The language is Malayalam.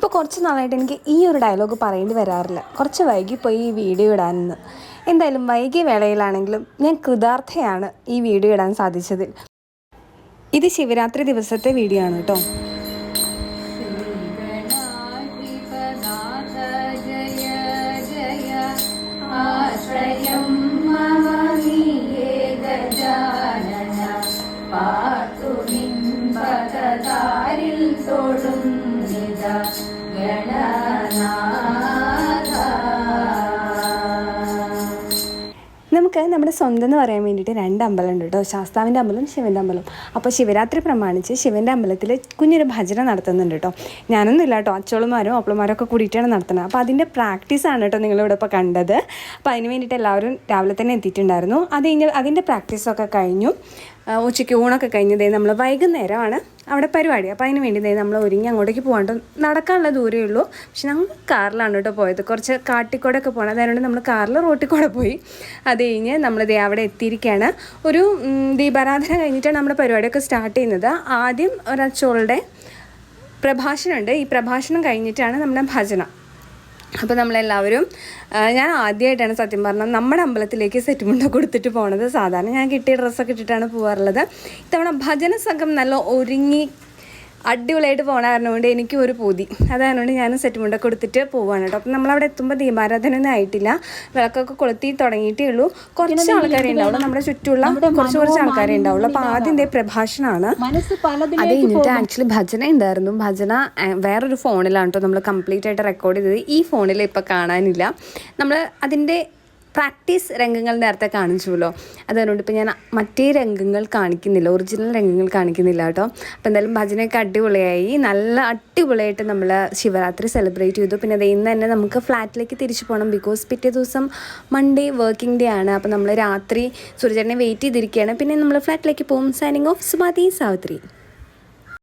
ഇപ്പോൾ കുറച്ച് നാളായിട്ട് എനിക്ക് ഈ ഒരു ഡയലോഗ് പറയേണ്ടി വരാറില്ല. കുറച്ച് വൈകിപ്പോയി ഈ വീഡിയോ ഇടാനെന്ന്. എന്തായാലും വൈകിയ വേളയിലാണെങ്കിലും ഞാൻ കൃതാർത്ഥയാണ് ഈ വീഡിയോ ഇടാൻ സാധിച്ചതിൽ. ഇത് ശിവരാത്രി ദിവസത്തെ വീഡിയോ ആണ് കേട്ടോ. നമുക്ക് നമ്മുടെ സ്വന്തം എന്ന് പറയാൻ വേണ്ടിയിട്ട് 2 അമ്പലമുണ്ട് കേട്ടോ. ശാസ്താവിൻ്റെ അമ്പലം, ശിവൻ്റെ അമ്പലം. അപ്പോൾ ശിവരാത്രി പ്രമാണിച്ച് ശിവൻ്റെ അമ്പലത്തിൽ കുഞ്ഞൊരു ഭജന നടത്തുന്നുണ്ട് കേട്ടോ. ഞാനൊന്നും ഇല്ല കേട്ടോ, അച്ചോളുമാരും അപ്പളമാരും ഒക്കെ കൂടിയിട്ടാണ് നടത്തുന്നത്. അപ്പോൾ അതിൻ്റെ പ്രാക്ടീസാണ് കേട്ടോ നിങ്ങളിവിടെ ഇപ്പോൾ കണ്ടത്. അപ്പോൾ അതിന് വേണ്ടിയിട്ട് എല്ലാവരും രാവിലെ തന്നെ എത്തിയിട്ടുണ്ടായിരുന്നു. അതിൻ്റെ പ്രാക്ടീസൊക്കെ കഴിഞ്ഞു. ഉച്ചയ്ക്ക് ഊണൊക്കെ കഴിഞ്ഞതേ നമ്മൾ വൈകുന്നേരമാണ് അവിടെ പരിപാടി. അപ്പോൾ അതിന് വേണ്ടി നമ്മൾ ഒരുങ്ങി അങ്ങോട്ടേക്ക് പോകാണ്ട് നടക്കാനുള്ള ദൂരമേ ഉള്ളൂ. പക്ഷെ ഞങ്ങൾ കാറിലാണ് കേട്ടോ പോയത്. കുറച്ച് കാട്ടിക്കൂടെയൊക്കെ പോകണം. അതുകൊണ്ട് നമ്മൾ കാറിൽ റോട്ടിൽ കൂടെ പോയി. അത് കഴിഞ്ഞ് നമ്മൾ അവിടെ എത്തിയിരിക്കുകയാണ്. ഒരു ദീപാരാധന കഴിഞ്ഞിട്ടാണ് നമ്മുടെ പരിപാടിയൊക്കെ സ്റ്റാർട്ട് ചെയ്യുന്നത്. ആദ്യം ഒരച്ചോളുടെ പ്രഭാഷണമുണ്ട്. ഈ പ്രഭാഷണം കഴിഞ്ഞിട്ടാണ് നമ്മുടെ ഭജന. അപ്പോൾ നമ്മളെല്ലാവരും, ഞാൻ ആദ്യമായിട്ടാണ് സത്യം പറഞ്ഞാൽ നമ്മുടെ അമ്പലത്തിലേക്ക് സെറ്റ് മുണ്ട കൊടുത്തിട്ട് പോണത്. സാധാരണ ഞാൻ കിട്ടിയ ഡ്രസ്സൊക്കെ ഇട്ടിട്ടാണ് പോകാറുള്ളത്. ഇത്തവണ ഭജന സംഘം നല്ല ഒരുങ്ങി അടിപൊളിയായിട്ട് പോകണ കാരണം കൊണ്ട് എനിക്കും ഒരു പൂതി. അതുകൊണ്ട് ഞാൻ സെറ്റ് മുണ്ടൊക്കെ കൊടുത്തിട്ട് പോവുകയാണ് കേട്ടോ. അപ്പം നമ്മളവിടെ എത്തുമ്പോൾ ദീപാരാധന ഒന്നും ആയിട്ടില്ല. വിളക്കൊക്കെ കൊളുത്തി തുടങ്ങിയിട്ടേ ഉള്ളൂ. കുറച്ച് ആൾക്കാരെ ഉണ്ടാവുള്ളൂ, നമ്മുടെ ചുറ്റുമുള്ള കുറച്ച് ആൾക്കാരെ ഉണ്ടാവുള്ളൂ. അപ്പോൾ ആദ്യം പ്രഭാഷണമാണ്. അത് കഴിഞ്ഞിട്ട് ആക്ച്വലി ഭജന ഉണ്ടായിരുന്നു. ഭജന വേറൊരു ഫോണിലാണ് കേട്ടോ നമ്മൾ കംപ്ലീറ്റ് ആയിട്ട് റെക്കോർഡ് ചെയ്തത്. ഈ ഫോണിൽ ഇപ്പോൾ കാണാനില്ല. നമ്മൾ അതിൻ്റെ പ്രാക്ടീസ് രംഗങ്ങൾ നേരത്തെ കാണിച്ചുല്ലോ. അതുകൊണ്ട് ഇപ്പോൾ ഞാൻ മറ്റേ രംഗങ്ങൾ കാണിക്കുന്നില്ല, ഒറിജിനൽ രംഗങ്ങൾ കാണിക്കുന്നില്ല കേട്ടോ. അപ്പോൾ എന്തായാലും ഭജനയൊക്കെ അടിപൊളിയായി, നല്ല അടിപൊളിയായിട്ട് നമ്മൾ ശിവരാത്രി സെലിബ്രേറ്റ് ചെയ്തു. പിന്നെ ഇന്ന് തന്നെ നമുക്ക് ഫ്ലാറ്റിലേക്ക് തിരിച്ചു പോകണം. ബിക്കോസ് പിറ്റേ ദിവസം മൺഡേ വർക്കിംഗ് ഡേ ആണ്. അപ്പോൾ നമ്മൾ രാത്രി സൂര്യചേട്ടനെ വെയിറ്റ് ചെയ്തിരിക്കുകയാണ്. പിന്നെ നമ്മൾ ഫ്ലാറ്റിലേക്ക് പോകും. Signing off, Sumathi Savitri.